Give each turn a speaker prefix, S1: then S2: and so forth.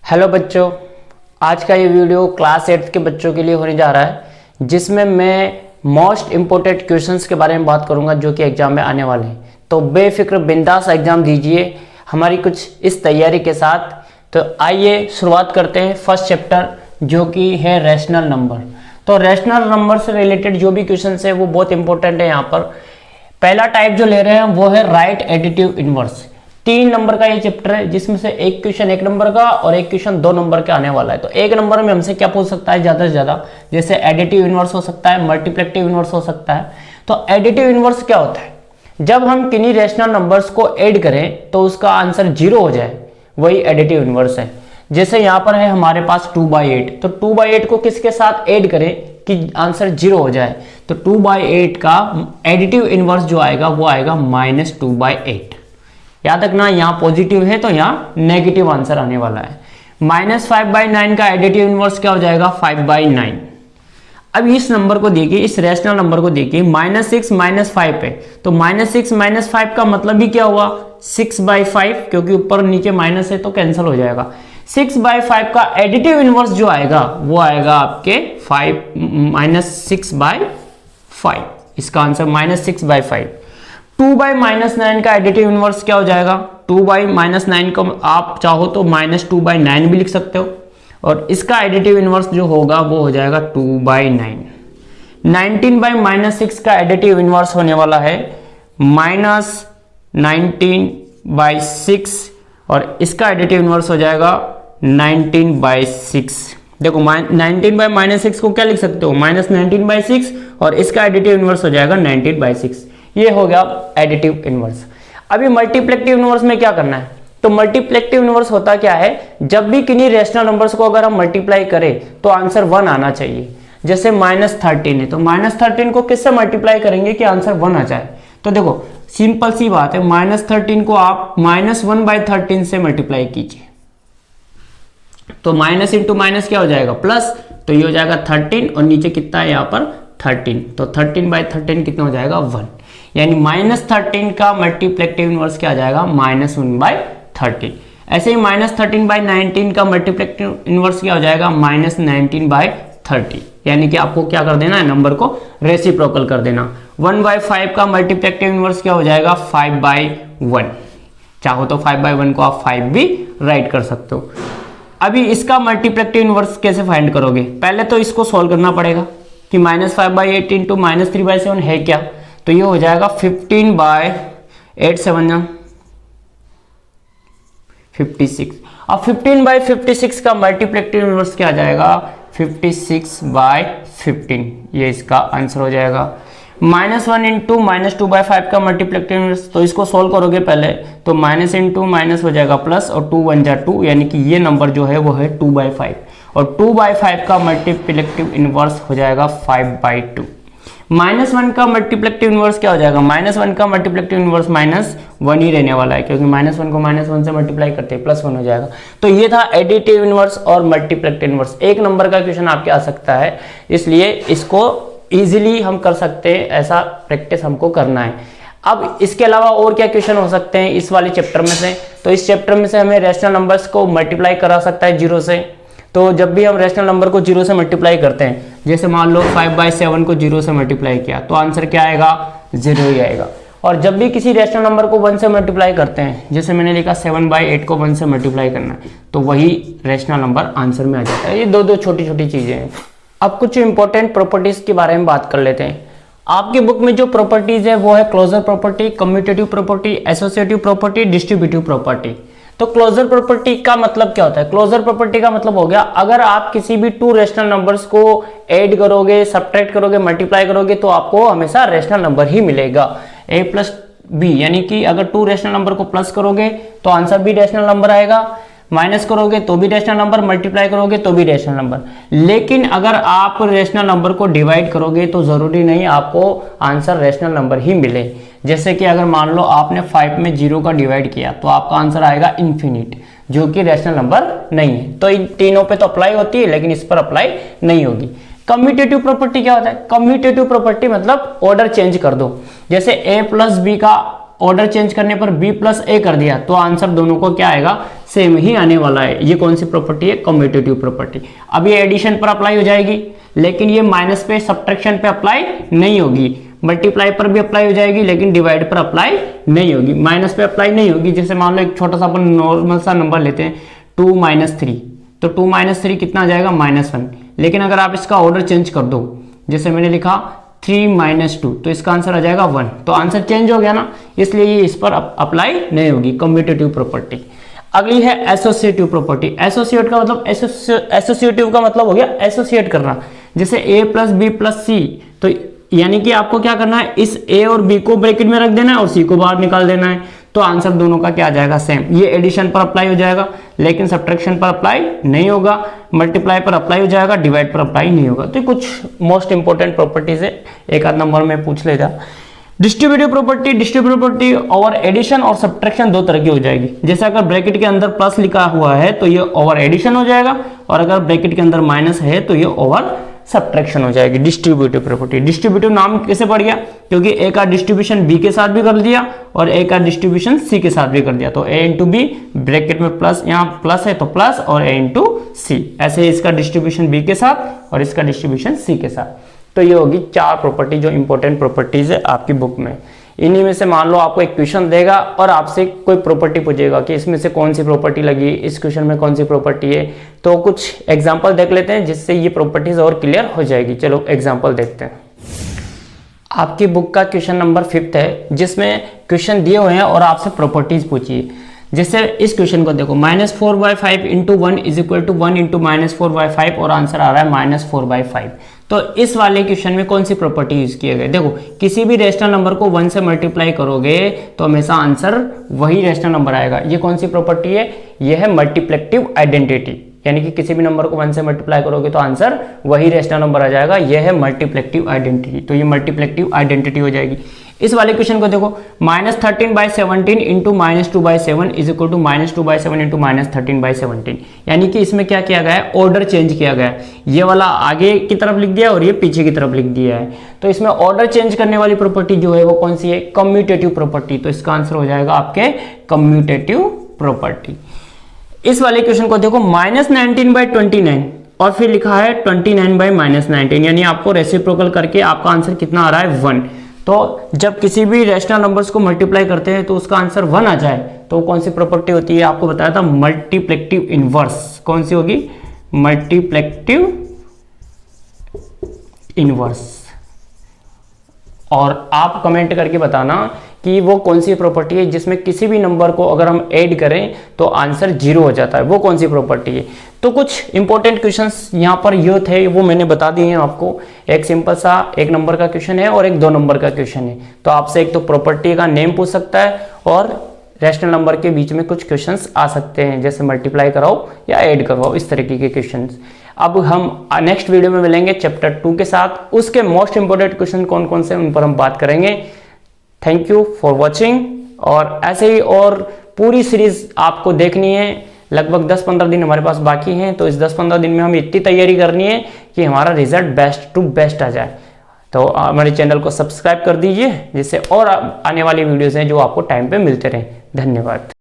S1: Hello बच्चों, आज का ये वीडियो क्लास 8 के बच्चों के लिए होने जा रहा है, जिसमें मैं मोस्ट इम्पोर्टेंट क्वेश्चंस के बारे में बात करूंगा जो कि एग्जाम में आने वाले हैं। तो बेफिक्र बिंदास एग्जाम दीजिए हमारी कुछ इस तैयारी के साथ। तो आइए शुरुआत करते हैं फर्स्ट चैप्टर जो कि है रैशनल नंबर। तो रैशनल नंबर से रिलेटेड जो भी क्वेश्चन है वो बहुत इंपॉर्टेंट है। यहाँ पर पहला टाइप जो ले रहे हैं वो है राइट एडिटिव इनवर्स। 3 नंबर का ये चैप्टर है जिसमें से एक क्वेश्चन 1 नंबर का और एक क्वेश्चन 2 नंबर का आने वाला है। तो 1 नंबर में हमसे क्या पूछ सकता है ज्यादा से ज्यादा, जैसे एडिटिव इनवर्स हो सकता है, मल्टीप्लिकेटिव इनवर्स हो सकता है। तो एडिटिव इनवर्स क्या होता है? जब हम किन्हीं रैशनल नंबर्स को ऐड करें तो उसका आंसर 0 हो जाए, वही एडिटिव इनवर्स है। जैसे यहाँ पर है हमारे पास 2/8, तो 2/8 को किसके साथ ऐड करें कि आंसर 0 हो जाए? तो 2/8 का एडिटिव इनवर्स जो आएगा वो आएगा -2/8। याद रखना यहाँ पॉजिटिव है तो यहाँ नेगेटिव आंसर आने वाला है। -5/9 का एडिटिव इनवर्स क्या हो जाएगा? 5/9। अब इस नंबर को देखिए, इस रैशनल नंबर को देखिए, -6 -5 है, तो -6 -5 का मतलब भी क्या हुआ? 6/5, क्योंकि ऊपर नीचे माइनस है तो कैंसिल हो जाएगा। 6/5 का एडिटिव इनवर्स जो आएगा वो आएगा आपके -6/5। इसका आंसर -6/5। 2/-9 का एडिटिव इनवर्स क्या हो जाएगा? 2/-9 को आप चाहो तो -2/9 भी लिख सकते हो, और इसका एडिटिव इनवर्स जो होगा वो हो जाएगा 2/9। 19/-6 का एडिटिव इनवर्स होने वाला है -19/6, और इसका एडिटिव इनवर्स हो जाएगा 19/6। देखो 19/-6 को क्या लिख सकते हो? -19/6, और इसका एडिटिव इनवर्स हो जाएगा 19/6। ये हो गया एडिटिव इनवर्स। अभी मल्टीप्लिकेटिव इनवर्स में क्या करना है? तो मल्टीप्लिकेटिव इनवर्स होता क्या है? जब भी किन्हीं रैशनल नंबर्स को अगर हम मल्टीप्लाई करें तो आंसर 1 आना चाहिए। जैसे -13 है तो -13 को किससे मल्टीप्लाई करेंगे कि आंसर 1 आ जाए? तो देखो सिंपल सी बात है, -13 को आप -1/13 से मल्टीप्लाई कीजिए, तो माइनस इंटू माइनस क्या हो जाएगा? प्लस, तो ये हो जाएगा 13, और नीचे कितना है यहाँ पर? 13, तो 13/13 कितना हो जाएगा? 1। यानी -13 का मल्टीप्लिकेटिव इनवर्स क्या आ जाएगा? -1/13। ऐसे ही -13/19 का मल्टीप्लिकेटिव इनवर्स क्या हो जाएगा? -19/30। यानी कि आपको क्या कर देना है? नंबर को रेसिप्रोकल कर देना। 1/5 का मल्टीप्लिकेटिव इनवर्स क्या हो जाएगा? 5/1। चाहो तो 5/1 को आप 5 भी राइट कर सकते हो। अभी इसका मल्टीप्लिकेटिव इनवर्स कैसे फाइंड करोगे? पहले तो इसको सोल्व करना पड़ेगा कि -5/8 इंटू -3/7 है क्या? तो ये हो जाएगा 15/8 7 56। अब 15/56 का मल्टीप्लिकेटिव इनवर्स क्या आ जाएगा? 56/15। ये इसका आंसर हो जाएगा। -1 इंटू -2/5 का मल्टीप्लिकेटिव इनवर्स, तो इसको सोल्व करोगे पहले, तो माइनस इंटू माइनस हो जाएगा प्लस, और 2 1 जा 2, यानी कि ये नंबर जो है वो है 2/5, और 2/5 का मल्टीप्लिकेटिव इनवर्स हो जाएगा 5/2। -1 का मल्टीप्लिकेटिव इनवर्स क्या हो जाएगा? -1 का मल्टीप्लिकेटिव इनवर्स -1 ही रहने वाला है, क्योंकि -1 को -1 से मल्टीप्लाई करते हैं, +1 हो जाएगा। तो ये था एडिटिव इनवर्स और मल्टीप्लिकेटिव इनवर्स। 1 नंबर का क्वेश्चन आपके आ सकता है, इसलिए इसको इजीली हम कर सकते हैं, ऐसा प्रैक्टिस हमको करना है। अब इसके अलावा और क्या क्वेश्चन हो सकते हैं इस वाले चैप्टर में से? तो इस चैप्टर में से हमें रैशनल नंबर्स को मल्टीप्लाई करा सकता है 0 से। तो जब भी हम रैशनल नंबर को 0 से मल्टीप्लाई करते हैं, जैसे मान लो 5/7 को 0 से मल्टीप्लाई किया, तो आंसर क्या आएगा? 0 ही आएगा। और जब भी किसी रैशनल नंबर को 1 से मल्टीप्लाई करते हैं, जैसे मैंने लिखा 7/8 को 1 से मल्टीप्लाई करना है, तो वही रैशनल नंबर आंसर में आ जाता है। ये दो छोटी छोटी चीजें हैं। अब कुछ इंपॉर्टेंट प्रॉपर्टीज के बारे में बात कर लेते हैं। आपकी बुक में जो प्रॉपर्टीज है वो है closure property, commutative property, associative property, distributive property. तो क्लोजर प्रॉपर्टी का मतलब क्या होता है? क्लोजर प्रॉपर्टी का मतलब हो गया, अगर आप किसी भी 2 रैशनल नंबर्स को ऐड करोगे, सब्ट्रैक्ट करोगे, मल्टीप्लाई करोगे, तो आपको हमेशा रैशनल नंबर ही मिलेगा, a + b। यानी कि अगर 2 रैशनल नंबर को प्लस करोगे तो आंसर भी रैशनल नंबर आएगा, माइनस करोगे तो भी रैशनल नंबर, मल्टीप्लाई करोगे तो भी रैशनल नंबर। लेकिन अगर आप रैशनल नंबर को डिवाइड करोगे तो जरूरी नहीं आपको आंसर रैशनल नंबर ही मिले। जैसे कि अगर मान लो आपने 5 में 0 का डिवाइड किया तो आपका आंसर आएगा इन्फिनिट, जो कि रैशनल नंबर नहीं है। तो इन तीनों पे तो अप्लाई होती है, लेकिन इस पर अप्लाई नहीं होगी। कम्यूटेटिव प्रॉपर्टी क्या होता है? कम्यूटेटिव प्रॉपर्टी मतलब ऑर्डर चेंज कर दो। जैसे a + b का ऑर्डर चेंज करने पर b + a कर दिया तो आंसर दोनों को क्या आएगा? सेम ही आने वाला है। ये कौन सी प्रॉपर्टी है? Commutative property. अब ये एडिशन पर अप्लाई हो जाएगी, लेकिन ये माइनस पे सब्ट्रैक्शन पे अप्लाई नहीं होगी। मल्टीप्लाई पर भी अप्लाई हो जाएगी, लेकिन डिवाइड पर अप्लाई नहीं होगी। माइनस पे अप्लाई नहीं होगी। जैसे मान लो एक छोटा सा अपन नॉर्मल सा नंबर लेते हैं 2 - 3, तो 2 - 3 कितना आ जाएगा? -1। लेकिन अगर आप इसका ऑर्डर चेंज कर दो, जैसे मैंने लिखा 3 - 2, तो इसका आंसर आ जाएगा 1। तो आंसर चेंज हो गया ना, इसलिए ये इस पर अप्लाई नहीं होगी, कम्यूटेटिव प्रॉपर्टी। अगली है एसोसिएटिव प्रॉपर्टी। एसोसिएट का मतलब एसोसिएटिव का मतलब हो गया एसोसिएट करना। जैसे a + b + c, तो यानी कि आपको क्या करना है, इस a और b को ब्रैकेट में रख देना है और c को बाहर निकाल देना है। तो आंसर दोनों का क्या आ जाएगा? सेम। ये एडिशन पर अप्लाई हो जाएगा, लेकिन सब्ट्रैक्शन पर अप्लाई नहीं होगा। मल्टीप्लाई पर अप्लाई हो जाएगा, डिवाइड पर अप्लाई नहीं होगा। तो कुछ मोस्ट इंपोर्टेंट प्रॉपर्टीज है, एक आध नंबर में पूछ लेगा। डिस्ट्रीब्यूटिव प्रॉपर्टी ओवर एडिशन और सब्ट्रैक्शन दो तरह की हो जाएगी। जैसे अगर ब्रैकेट के अंदर प्लस लिखा हुआ है तो ये ओवर एडिशन हो जाएगा, और अगर ब्रैकेट के अंदर माइनस है तो ये ओवर सब्ट्रैक्शन हो जाएगी। Distributive property. डिस्ट्रीब्यूटिव नाम कैसे पड़ गया? क्योंकि ए का डिस्ट्रीब्यूशन बी के साथ भी कर दिया और ए का डिस्ट्रीब्यूशन सी के साथ भी कर दिया। तो ए इंटू बी, ब्रैकेट में प्लस, यहाँ प्लस है तो प्लस, और ए इंटू सी। ऐसे इसका डिस्ट्रीब्यूशन बी के साथ और इसका डिस्ट्रीब्यूशन सी के साथ। तो ये होगी 4 प्रॉपर्टी जो इंपॉर्टेंट प्रॉपर्टीज है आपकी बुक में। इन्हीं में से मान लो आपको एक क्वेश्चन देगा और आपसे कोई प्रॉपर्टी पूछेगा कि इसमें से कौन सी प्रॉपर्टी लगी, इस क्वेश्चन में कौन सी प्रॉपर्टी है। तो कुछ एग्जांपल देख लेते हैं जिससे ये प्रॉपर्टीज और क्लियर हो जाएगी। चलो एग्जांपल देखते हैं। आपकी बुक का क्वेश्चन नंबर 5 है, जिसमें क्वेश्चन दिए हुए हैं और आपसे प्रॉपर्टीज पूछिए। जैसे इस क्वेश्चन को देखो, -4/5 × 1 = 1 × -4/5, और आंसर आ रहा है -4/5। तो इस वाले क्वेश्चन में कौन सी प्रॉपर्टी यूज किए गए? देखो, किसी भी रेशनल नंबर को 1 से मल्टीप्लाई करोगे तो हमेशा आंसर वही रेशनल नंबर आएगा। ये कौन सी प्रॉपर्टी है? ये है मल्टीप्लेक्टिव आइडेंटिटी। यानी कि किसी भी नंबर को 1 से मल्टीप्लाई करोगे तो आंसर वही रेशनल नंबर आ जाएगा। यह है मल्टीप्लेक्टिव आइडेंटिटी। तो ये मल्टीप्लेक्टिव आइडेंटिटी हो जाएगी। इस वाले क्वेश्चन को देखो, -13/17 × -2/7 = -2/7 × -13/17। यानी कि इसमें क्या किया गया है? ऑर्डर चेंज किया गया है। ये वाला आगे की तरफ लिख दिया और ये पीछे की तरफ लिख दिया है। तो इसमें ऑर्डर चेंज करने वाली प्रॉपर्टी जो है वो कौन सी है? Commutative property. तो इसका आंसर हो जाएगा आपके कम्यूटेटिव प्रॉपर्टी। इस वाले क्वेश्चन को देखो, -19/29 और फिर लिखा है 29/-19, यानी आपको रेसिप्रोकल करके आपका आंसर कितना आ रहा है? 1। तो जब किसी भी रैशनल नंबर्स को मल्टीप्लाई करते हैं तो उसका आंसर 1 आ जाए तो कौन सी प्रॉपर्टी होती है? आपको बताया था मल्टीप्लेक्टिव इनवर्स। कौन सी होगी? मल्टीप्लेक्टिव इनवर्स। और आप कमेंट करके बताना कि वो कौन सी प्रॉपर्टी है जिसमें किसी भी नंबर को अगर हम ऐड करें तो आंसर 0 हो जाता है। वो कौन सी प्रॉपर्टी है? तो कुछ इंपॉर्टेंट क्वेश्चंस यहाँ पर ये थे, वो मैंने बता दिए हैं आपको। एक सिंपल सा 1 नंबर का क्वेश्चन है और एक 2 नंबर का क्वेश्चन है। तो आपसे एक तो प्रॉपर्टी का नेम पूछ सकता है और रैशनल नंबर के बीच में कुछ क्वेश्चंस आ सकते हैं, जैसे मल्टीप्लाई कराओ या ऐड करवाओ, इस तरीके के क्वेश्चंस। अब हम नेक्स्ट वीडियो में मिलेंगे चैप्टर 2 के साथ। उसके मोस्ट इंपोर्टेंट क्वेश्चन कौन कौन से उन पर हम बात करेंगे। Thank you for watching. और ऐसे ही और पूरी सीरीज आपको देखनी है। लगभग 10-15 दिन हमारे पास बाकी हैं, तो इस 10-15 दिन में हमें इतनी तैयारी करनी है कि हमारा रिजल्ट बेस्ट टू बेस्ट आ जाए। तो हमारे चैनल को सब्सक्राइब कर दीजिए, जिससे और आने वाली वीडियोस हैं जो आपको टाइम पे मिलते रहें। धन्यवाद।